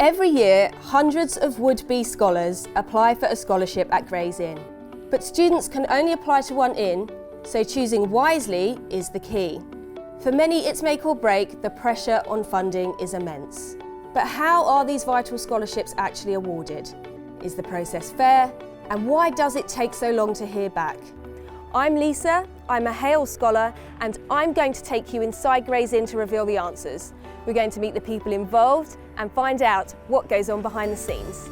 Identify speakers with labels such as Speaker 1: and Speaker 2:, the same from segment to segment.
Speaker 1: Every year, hundreds of would-be scholars apply for a scholarship at Gray's Inn. But students can only apply to one inn, so choosing wisely is the key. For many, it's make or break. The pressure on funding is immense. But how are these vital scholarships actually awarded? Is the process fair? And why does it take so long to hear back? I'm Lisa, I'm a Hale scholar, and I'm going to take you inside Gray's Inn to reveal the answers. We're going to meet the people involved and find out what goes on behind the scenes.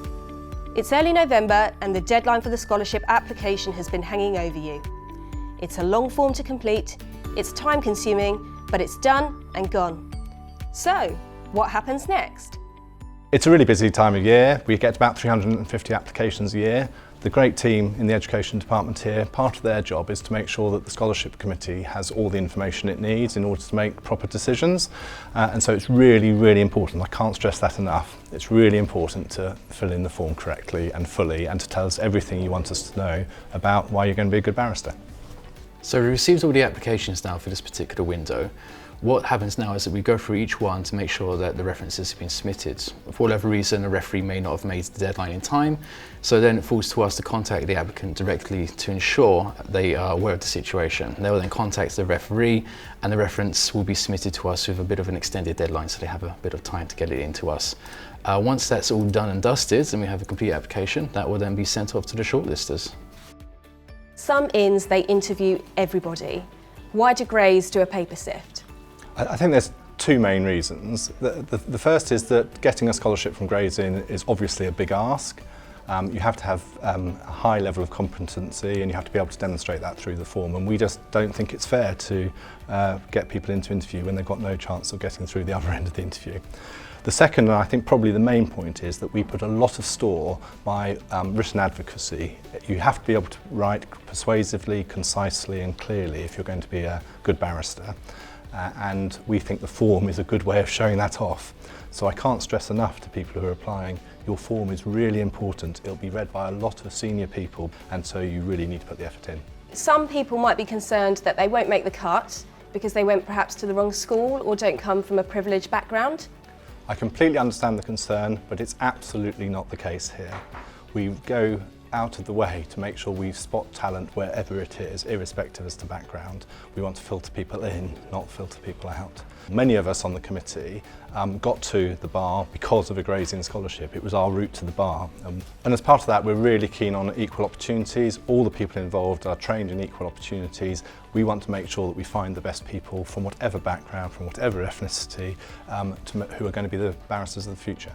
Speaker 1: It's early November and the deadline for the scholarship application has been hanging over you. It's a long form to complete, it's time consuming, but it's done and gone. So, what happens next?
Speaker 2: It's a really busy time of year. We get about 350 applications a year. The great team in the education department here, part of their job is to make sure that the scholarship committee has all the information it needs in order to make proper decisions. And so it's really, really important. I can't stress that enough. It's really important to fill in the form correctly and fully and to tell us everything you want us to know about why you're going to be a good barrister.
Speaker 3: So we received all the applications now for this particular window. What happens now is that we go through each one to make sure that the references have been submitted. For whatever reason, the referee may not have made the deadline in time, so then it falls to us to contact the applicant directly to ensure they are aware of the situation. They will then contact the referee and the reference will be submitted to us with a bit of an extended deadline so they have a bit of time to get it into us. Once that's all done and dusted and we have a complete application, that will then be sent off to the shortlisters.
Speaker 1: Some inns, they interview everybody. Why do Gray's do a paper sift?
Speaker 2: I think there's two main reasons. The first is that getting a scholarship from Gray's Inn is obviously a big ask. You have to have a high level of competency and you have to be able to demonstrate that through the form, and we just don't think it's fair to get people into interview when they've got no chance of getting through the other end of the interview. The second, and I think probably the main point, is that we put a lot of store by written advocacy. You have to be able to write persuasively, concisely and clearly if you're going to be a good barrister. And we think the form is a good way of showing that off. So I can't stress enough to people who are applying, your form is really important. It'll be read by a lot of senior people, and so you really need to put the effort in.
Speaker 1: Some people might be concerned that they won't make the cut because they went perhaps to the wrong school or don't come from a privileged background.
Speaker 2: I completely understand the concern, but it's absolutely not the case here. We go out of the way to make sure we spot talent wherever it is, irrespective as to background. We want to filter people in, not filter people out. Many of us on the committee got to the bar because of a Gray's Inn scholarship. It was our route to the bar. And as part of that, we're really keen on equal opportunities. All the people involved are trained in equal opportunities. We want to make sure that we find the best people from whatever background, from whatever ethnicity, who are going to be the barristers of the future.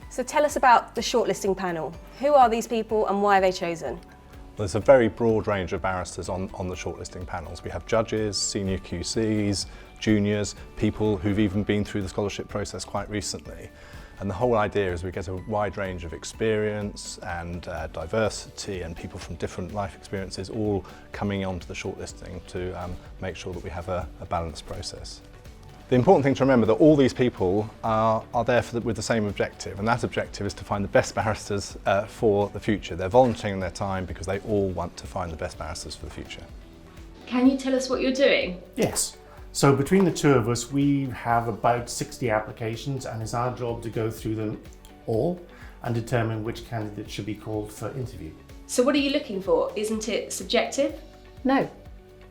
Speaker 1: So tell us about the shortlisting panel. Who are these people and why are they chosen?
Speaker 2: Well, there's a very broad range of barristers on the shortlisting panels. We have judges, senior QCs, juniors, people who've even been through the scholarship process quite recently. And the whole idea is we get a wide range of experience and diversity and people from different life experiences all coming onto the shortlisting to make sure that we have a balanced process. The important thing to remember that all these people are there with the same objective, and that objective is to find the best barristers for the future. They're volunteering their time because they all want to find the best barristers for the future.
Speaker 1: Can you tell us what you're doing?
Speaker 4: Yes. So between the two of us, we have about 60 applications, and it's our job to go through them all and determine which candidate should be called for interview.
Speaker 1: So what are you looking for? Isn't it subjective?
Speaker 5: No.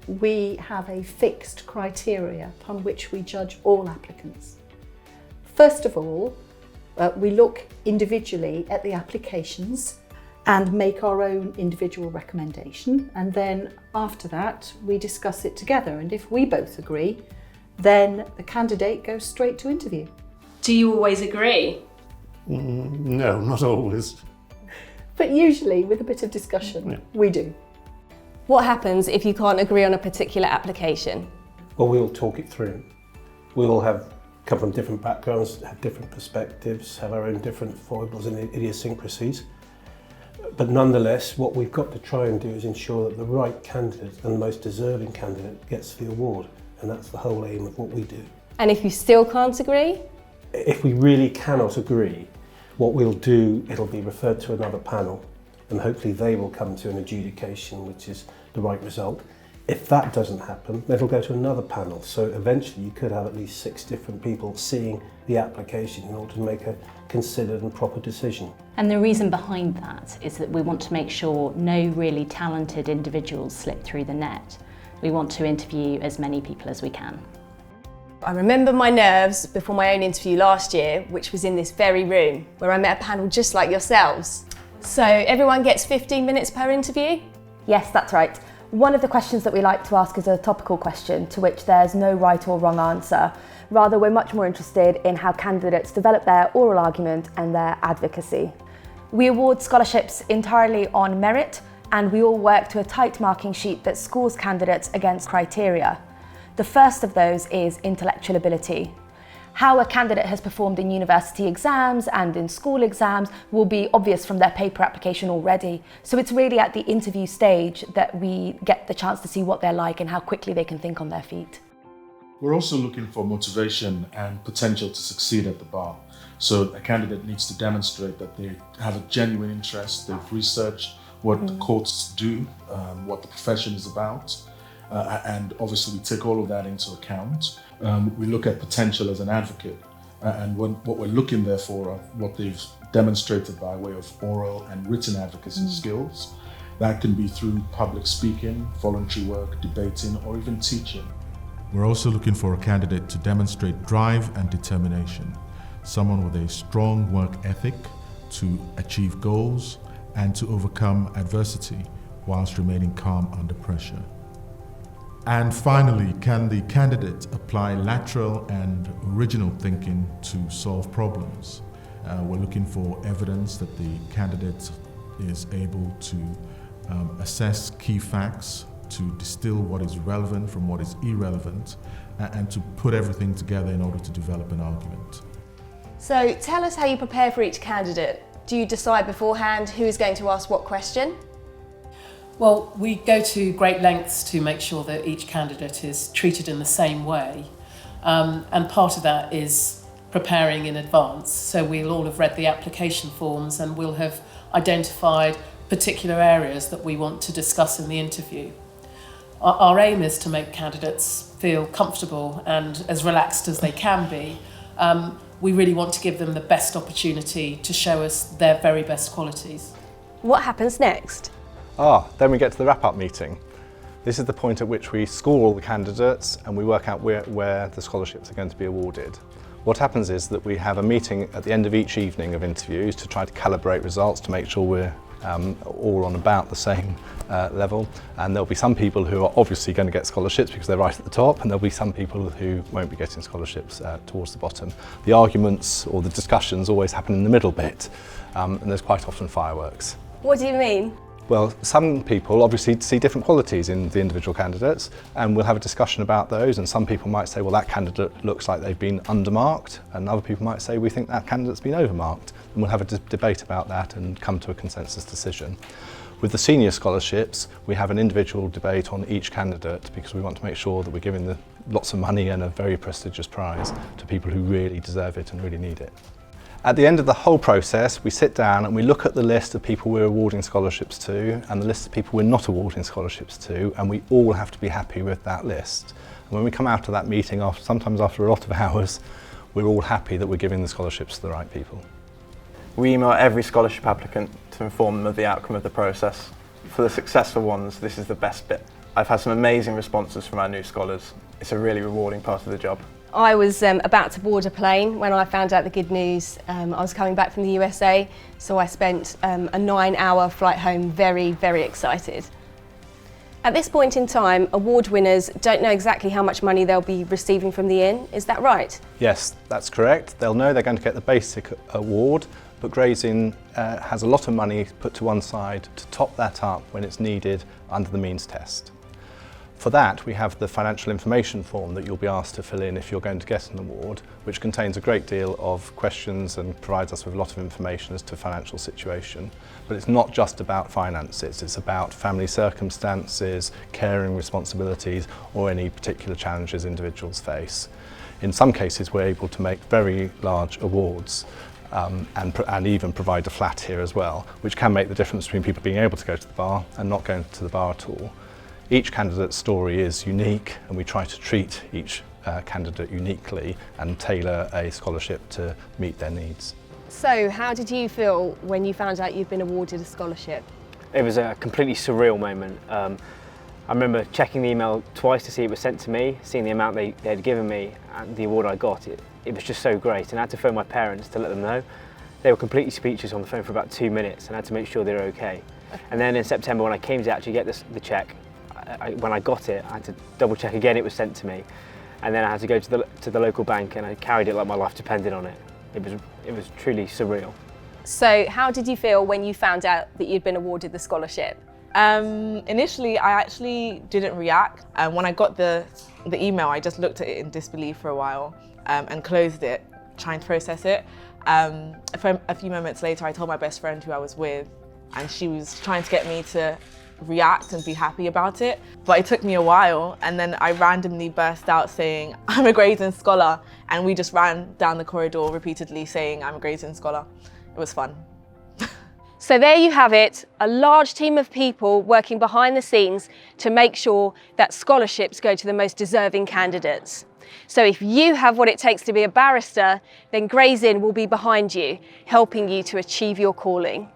Speaker 5: We have a fixed criteria upon which we judge all applicants. First of all, we look individually at the applications and make our own individual recommendation, and then after that we discuss it together, and if we both agree, then the candidate goes straight to interview.
Speaker 1: Do you always agree?
Speaker 4: No, not always.
Speaker 5: But usually with a bit of discussion, we do.
Speaker 1: What happens if you can't agree on a particular application?
Speaker 6: Well, we'll talk it through. We all come from different backgrounds, have different perspectives, have our own different foibles and idiosyncrasies. But nonetheless, what we've got to try and do is ensure that the right candidate and the most deserving candidate gets the award. And that's the whole aim of what we do.
Speaker 1: And if you still can't agree?
Speaker 6: If we really cannot agree, what we'll do, it'll be referred to another panel, and hopefully they will come to an adjudication which is the right result. If that doesn't happen, then it'll go to another panel. So eventually you could have at least 6 different people seeing the application in order to make a considered and proper decision.
Speaker 7: And the reason behind that is that we want to make sure no really talented individuals slip through the net. We want to interview as many people as we can.
Speaker 1: I remember my nerves before my own interview last year, which was in this very room, where I met a panel just like yourselves. So everyone gets 15 minutes per interview?
Speaker 8: Yes, that's right. One of the questions that we like to ask is a topical question to which there's no right or wrong answer. Rather, we're much more interested in how candidates develop their oral argument and their advocacy. We award scholarships entirely on merit, and we all work to a tight marking sheet that scores candidates against criteria. The first of those is intellectual ability. How a candidate has performed in university exams and in school exams will be obvious from their paper application already. So it's really at the interview stage that we get the chance to see what they're like and how quickly they can think on their feet.
Speaker 9: We're also looking for motivation and potential to succeed at the bar. So a candidate needs to demonstrate that they have a genuine interest, they've researched what the courts do, what the profession is about. And obviously we take all of that into account. We look at potential as an advocate, and what we're looking there for are what they've demonstrated by way of oral and written advocacy skills. That can be through public speaking, voluntary work, debating, or even teaching.
Speaker 10: We're also looking for a candidate to demonstrate drive and determination, someone with a strong work ethic to achieve goals and to overcome adversity whilst remaining calm under pressure. And finally, can the candidate apply lateral and original thinking to solve problems? We're looking for evidence that the candidate is able to assess key facts, to distill what is relevant from what is irrelevant, and to put everything together in order to develop an argument.
Speaker 1: So tell us how you prepare for each candidate. Do you decide beforehand who is going to ask what question?
Speaker 11: Well, we go to great lengths to make sure that each candidate is treated in the same way. And part of that is preparing in advance. So we'll all have read the application forms and we'll have identified particular areas that we want to discuss in the interview. Our aim is to make candidates feel comfortable and as relaxed as they can be. We really want to give them the best opportunity to show us their very best qualities.
Speaker 1: What happens next?
Speaker 2: Then we get to the wrap-up meeting. This is the point at which we score all the candidates and we work out where the scholarships are going to be awarded. What happens is that we have a meeting at the end of each evening of interviews to try to calibrate results to make sure we're all on about the same level, and there'll be some people who are obviously going to get scholarships because they're right at the top, and there'll be some people who won't be getting scholarships towards the bottom. The arguments or the discussions always happen in the middle bit, and there's quite often fireworks.
Speaker 1: What do you mean?
Speaker 2: Well, some people obviously see different qualities in the individual candidates, and we'll have a discussion about those, and some people might say, well, that candidate looks like they've been undermarked, and other people might say, we think that candidate's been overmarked, and we'll have a debate about that and come to a consensus decision. With the senior scholarships, we have an individual debate on each candidate because we want to make sure that we're giving lots of money and a very prestigious prize to people who really deserve it and really need it. At the end of the whole process, we sit down and we look at the list of people we're awarding scholarships to and the list of people we're not awarding scholarships to, and we all have to be happy with that list. And when we come out of that meeting, sometimes after a lot of hours, we're all happy that we're giving the scholarships to the right people.
Speaker 12: We email every scholarship applicant to inform them of the outcome of the process. For the successful ones, this is the best bit. I've had some amazing responses from our new scholars. It's a really rewarding part of the job.
Speaker 1: I was about to board a plane when I found out the good news. I was coming back from the USA, so I spent a 9-hour flight home very, very excited. At this point in time, award winners don't know exactly how much money they'll be receiving from the Inn, is that right?
Speaker 2: Yes, that's correct. They'll know they're going to get the basic award, but Gray's Inn has a lot of money put to one side to top that up when it's needed under the means test. For that, we have the financial information form that you'll be asked to fill in if you're going to get an award, which contains a great deal of questions and provides us with a lot of information as to financial situation. But it's not just about finances, it's about family circumstances, caring responsibilities, or any particular challenges individuals face. In some cases, we're able to make very large awards and even provide a flat here as well, which can make the difference between people being able to go to the bar and not going to the bar at all. Each candidate's story is unique, and we try to treat each candidate uniquely and tailor a scholarship to meet their needs.
Speaker 1: So, how did you feel when you found out you'd been awarded a scholarship?
Speaker 13: It was a completely surreal moment. I remember checking the email twice to see it was sent to me, seeing the amount they had given me and the award I got. It was just so great, and I had to phone my parents to let them know. They were completely speechless on the phone for about 2 minutes, and I had to make sure they were okay. And then in September, when I came to actually get the cheque, when I got it, I had to double check again it was sent to me. And then I had to go to the local bank, and I carried it like my life depended on it. It was truly surreal.
Speaker 1: So, how did you feel when you found out that you'd been awarded the scholarship?
Speaker 14: Initially, I actually didn't react. When I got the email, I just looked at it in disbelief for a while and closed it, trying to process it. A few moments later, I told my best friend who I was with, and she was trying to get me to react and be happy about it. But it took me a while, and then I randomly burst out saying, "I'm a Gray's Inn scholar," and we just ran down the corridor repeatedly saying, "I'm a Gray's Inn scholar." It was fun.
Speaker 1: So there you have it, a large team of people working behind the scenes to make sure that scholarships go to the most deserving candidates. So if you have what it takes to be a barrister, then Gray's Inn will be behind you, helping you to achieve your calling.